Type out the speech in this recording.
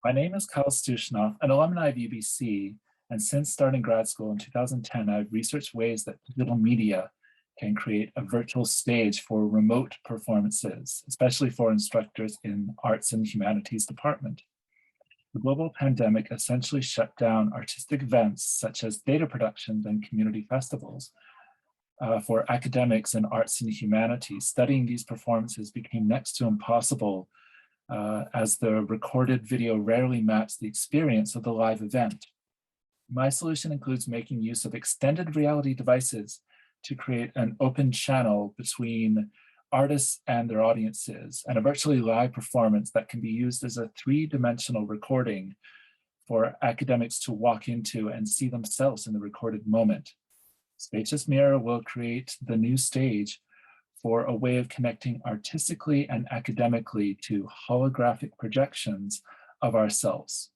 My name is Kyle Stushnoff, an alumni of UBC, and since starting grad school in 2010, I've researched ways that digital media can create a virtual stage for remote performances, especially for instructors in arts and humanities department. The global pandemic essentially shut down artistic events such as theater productions and community festivals. For academics in arts and humanities, studying these performances became next to impossible as the recorded video rarely matched the experience of the live event. My solution includes making use of extended reality devices to create an open channel between artists and their audiences, and a virtually live performance that can be used as a three-dimensional recording for academics to walk into and see themselves in the recorded moment. Spacious Mirror will create the new stage for a way of connecting artistically and academically to holographic projections of ourselves.